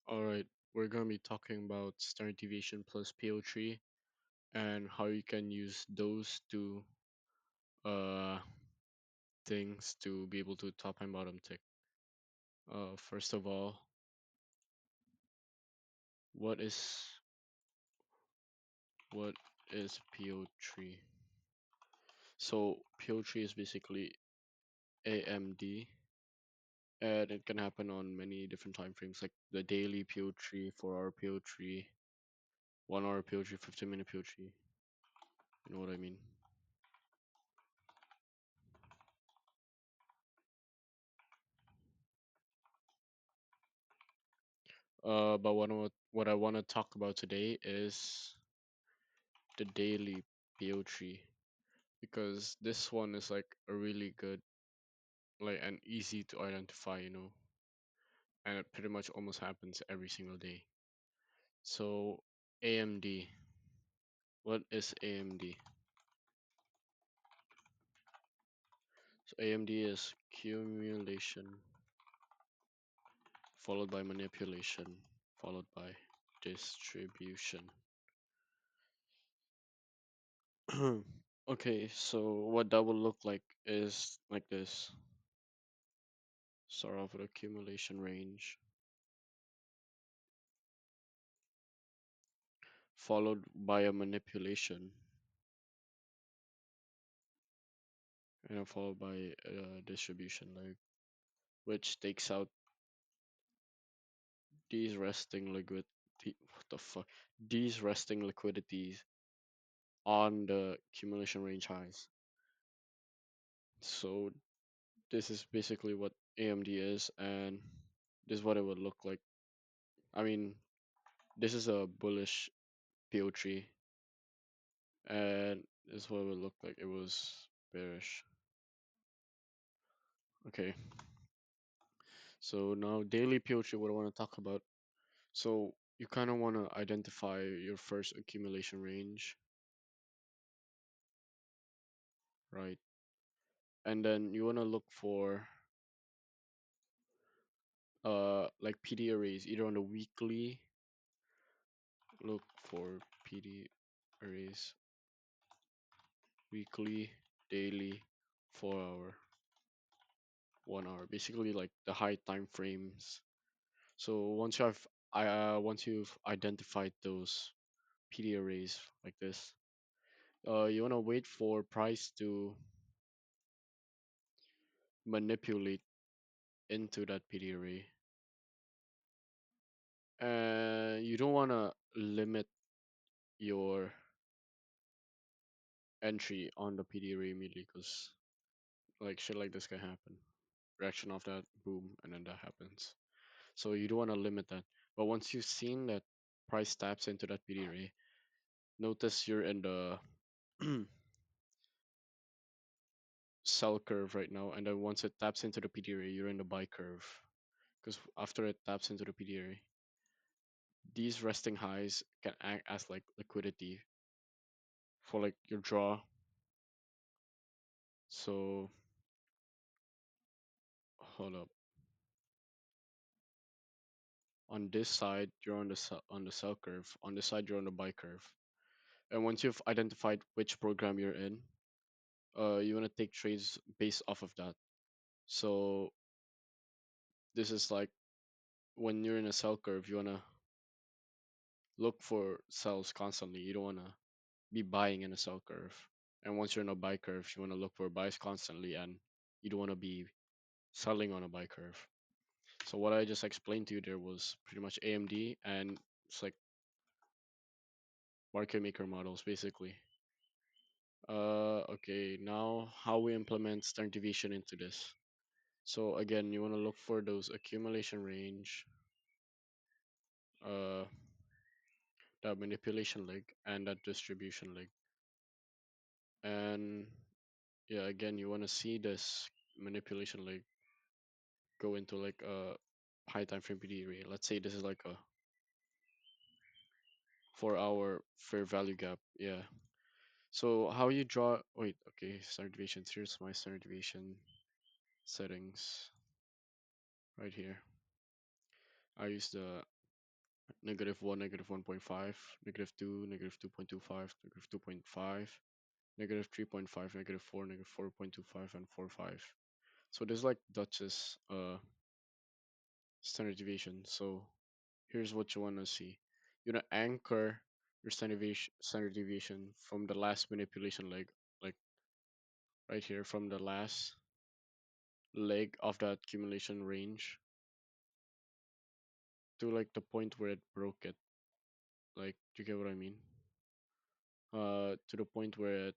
All right, we're going to be talking about standard deviation plus PO3 and how you can use those two uh, things to be able to top and bottom tick. First of all, what is what is PO3? So PO3 is basically AMD, and it can happen on many different time frames, like the daily PO3, 4-hour PO3, 1-hour PO3, 15-minute PO3. You know what I mean? But what I want to talk about today is the daily PO3 because this one is like a really good, like, and easy to identify, and it pretty much almost happens every single day. So AMD, what is AMD? So AMD is accumulation followed by manipulation followed by distribution. Okay, so what that will look like is like this. Start off with accumulation range, followed by a manipulation, and then followed by a distribution leg, which takes out these resting liquid. What the fuck? These resting liquidities on the accumulation range highs. So this is basically what AMD is, and this is what it would look like. I mean, this is a bullish PO3, and this is what it would look like. It was bearish. Okay, so now daily PO3, what I want to talk about. So you kind of want to identify your first accumulation range, right? And then you want to look for like PD arrays either on the weekly, look for PD arrays weekly, daily, 4 hour, 1 hour, basically like the high time frames. So once you've identified those PD arrays like this, you want to wait for price to manipulate into that PD array. And you don't want to limit your entry on the PD array immediately because like shit like this can happen. Reaction of that, boom, and then that happens. So you don't want to limit that. But once you've seen that price taps into that PD array, notice you're in the sell curve right now, and then once it taps into the PD array, you're in the buy curve. Because after it taps into the PD array, these resting highs can act as like liquidity for like your draw. So hold up. On this side, you're on on the sell curve. On this side, you're on the buy curve. And once you've identified which program you're in, you want to take trades based off of that. So this is like when you're in a sell curve, you want to look for sells constantly. You don't want to be buying in a sell curve. And once you're in a buy curve, you want to look for buys constantly, and you don't want to be selling on a buy curve. So what I just explained to you there was pretty much AMD, and it's like market maker models basically. Okay, now how we implement standard deviation into this. So again, you want to look for those accumulation range, uh, that manipulation leg, and that distribution leg. And yeah, again, you want to see this manipulation leg go into like a high time frame PD array. Let's say this is like a 4 hour fair value gap. Yeah. So how you draw? Wait, okay, standard deviations. Here's my standard deviation settings right here. I use the -1, -1.5, -2, -2.25, -2.5, -3.5, -4, -4.25, and 4.5. So there's like Dutch's standard deviation. So here's what you want to see. You want to anchor your standard deviation from the last manipulation leg, like right here, from the last leg of that accumulation range to like the point where it broke it. Like, do you get what I mean? To the point where it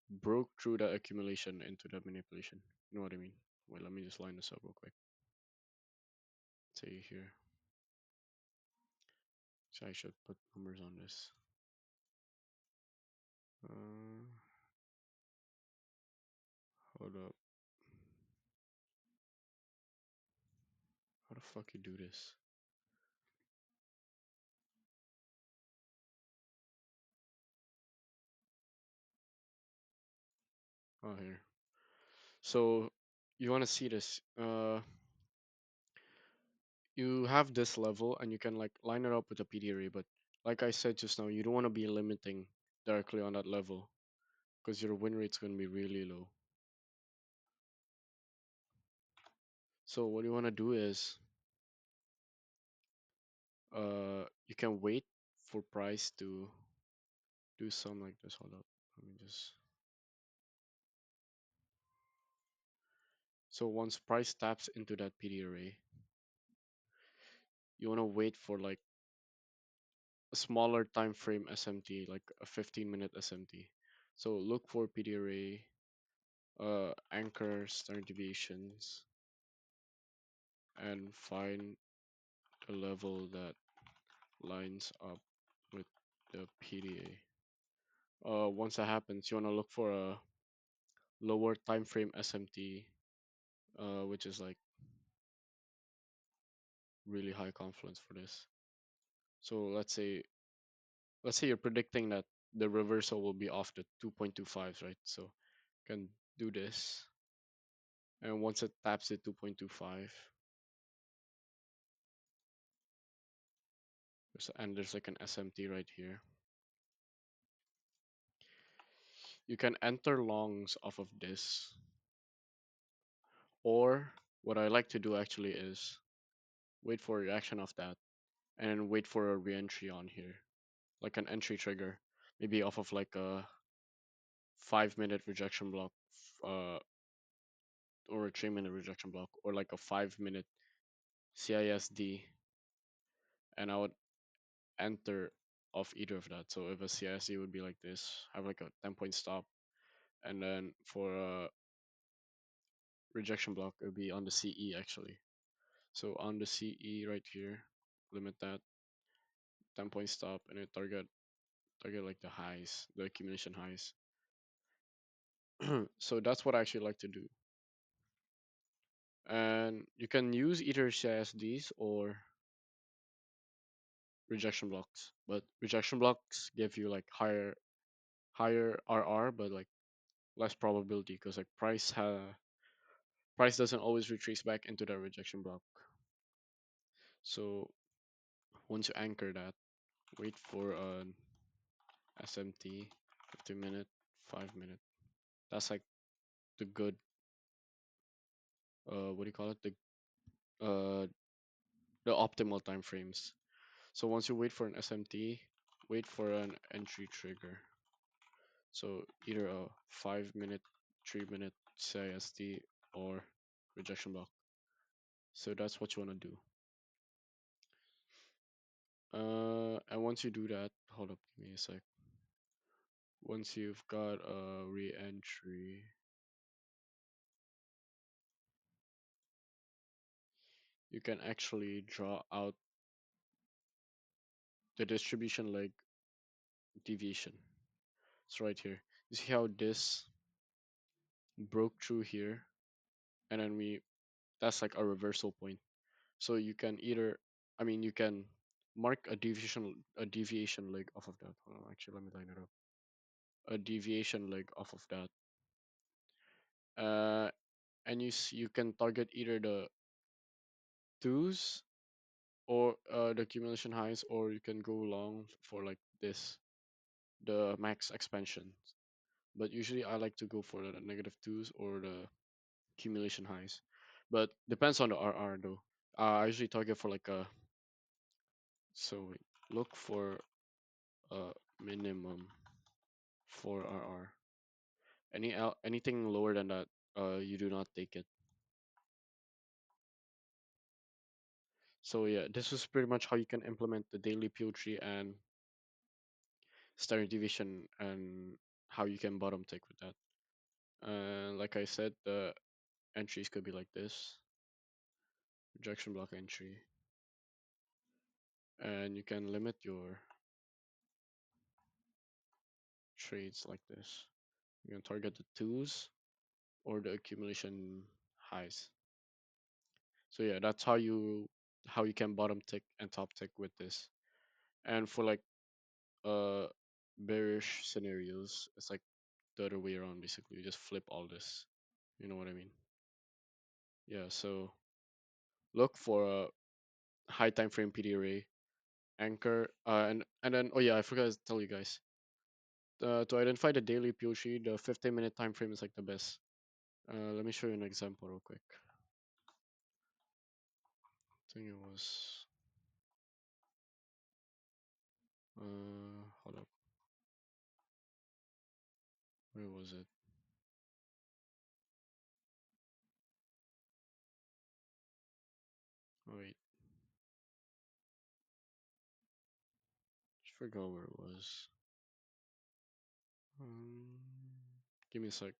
broke through the accumulation into the manipulation. You know what I mean? Wait, let me just line this up real quick. Say here. So I should put numbers on this. Uh, Hold up. How the fuck you do this? Oh, here. So you want to see this? You have this level, and you can like line it up with a PD array. But like I said just now, you don't want to be limiting directly on that level because your win rate's going to be really low. So what you want to do is, you can wait for price to do something like this. Hold up. Let me just. So once price taps into that PD array, you want to wait for like a smaller time frame SMT, like a 15-minute SMT. So look for PD array, anchor standard deviations, and find a level that lines up with the PDA. Once that happens, you want to look for a lower time frame SMT, which is like really high confluence for this. So let's say you're predicting that the reversal will be off the 2.25s, right? So you can do this, and once it taps at 2.25, and there's like an SMT right here, you can enter longs off of this, or what I like to do actually is wait for a reaction of that and wait for a re-entry on here, like an entry trigger, maybe off of like a 5-minute rejection block, uh, or a 3-minute rejection block, or like a 5-minute CISD, and I would enter off either of that. So if a CISD would be like this, have like a 10-point stop, and then for a rejection block, it would be on the CE actually. So on the CE right here, limit that 10-point stop, and then target like the highs, the accumulation highs. So that's what I actually like to do. And you can use either CISDs or rejection blocks, but rejection blocks give you like higher RR, but like less probability because like price doesn't always retrace back into the rejection block. So once you anchor that, wait for an SMT, 15-minute, 5-minute. That's like the good, what do you call it? Uh the optimal time frames. So once you wait for an SMT, wait for an entry trigger. So either a 5-minute, 3-minute CISD or rejection block. So that's what you want to do. And once you do that, hold up, give me a sec. Once you've got a re-entry, you can actually draw out the distribution leg deviation. It's right here. You see how this broke through here, and then that's like a reversal point. So you can either, I mean, you can mark a deviation leg off of that. Hold on, actually, let me line it up. A deviation leg off of that. Uh, and you can target either the twos or the accumulation highs, or you can go long for like this, the max expansion. But usually I like to go for the negative twos or the accumulation highs. But depends on the RR though. I usually target for like a, so wait, look for a minimum for RR. Anything lower than that, you do not take it. So yeah, this is pretty much how you can implement the daily PO3 and standard deviation, and how you can bottom tick with that. Like I said, the entries could be like this, rejection block entry, and you can limit your trades like this. You can target the twos or the accumulation highs. So yeah, that's how you can bottom tick and top tick with this. And for like uh bearish scenarios, it's like the other way around basically. You just flip all this. You know what I mean? Yeah, so look for a high time frame PD array anchor, and then, oh yeah, I forgot to tell you guys. To identify the daily POC, the 15-minute time frame is like the best. Let me show you an example real quick. I think it was hold up, where was it? Oh wait, just forgot where it was. Um, Give me a sec.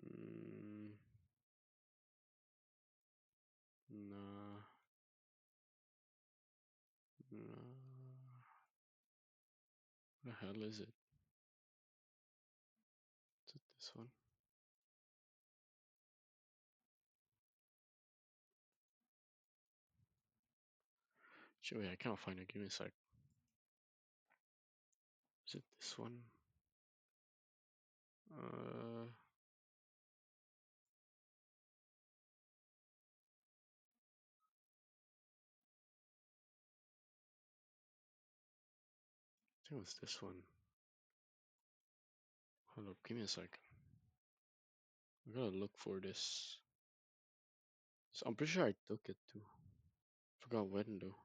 Mm, nah, nah. What the hell is it? Is it this one? Shit, wait, I can't find it. Give me a sec. Is it this one? I think it was this one. Hold up, give me a sec. I gotta look for this. So I'm pretty sure I took it too. Forgot when though.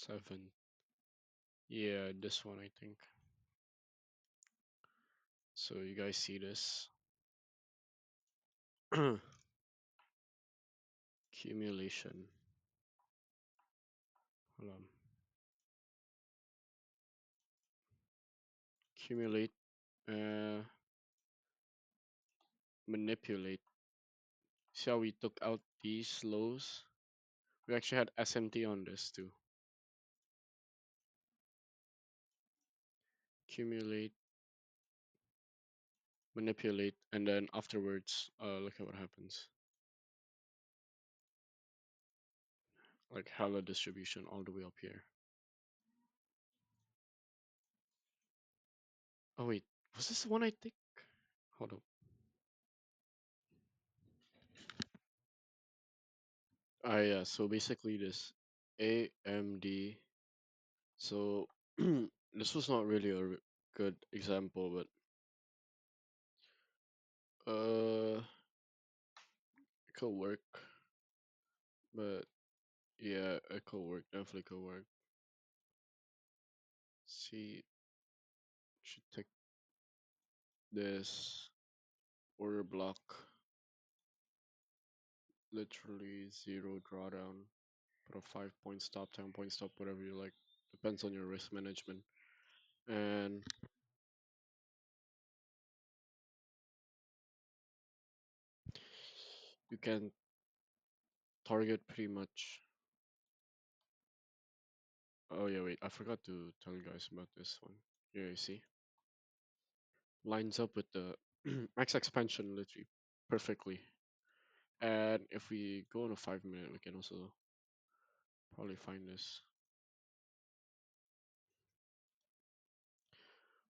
7. Yeah, this one I think. So you guys see this? Accumulation. Hold on. Accumulate. Uh, Manipulate. See how we took out these lows? We actually had SMT on this too. Accumulate, manipulate, and then afterwards, look at what happens. Like hella distribution all the way up here. Oh wait, was this the one I think? Hold up. Ah yeah, so basically this AMD. So this was not really a good example, but it could work. But yeah, it could work. Definitely could work. See, should take this order block. Literally zero drawdown. Put a 5 point stop, 10 point stop, whatever you like. Depends on your risk management. And you can target pretty much. Oh yeah, wait, I forgot to tell you guys about this one. Here you see. Lines up with the max expansion literally perfectly. And if we go on a 5 minute, we can also probably find this.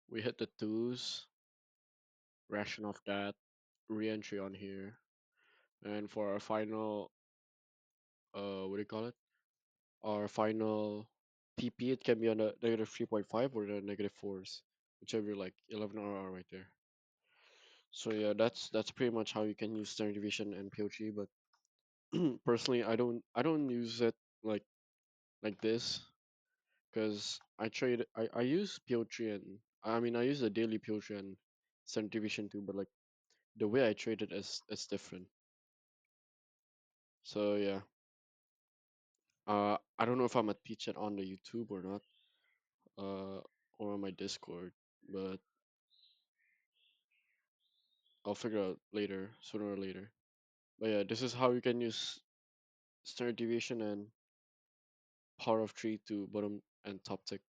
We hit the twos, ration off that, re-entry on here, and for our final, what do you call it? Our final TP, it can be on the negative 3.5 or the negative fours, whichever, like 11 RR right there. So yeah, that's pretty much how you can use standard deviation and PO3. But personally, I don't use it like like this because I use PO3 and I mean I use the daily PO3 and standard deviation too, but like the way I trade it is different. So yeah, I don't know if I'm gonna teach it on the YouTube or not, uh, or on my Discord, but I'll figure out later, sooner or later. But yeah, this is how you can use standard deviation and power of three to bottom and top tick.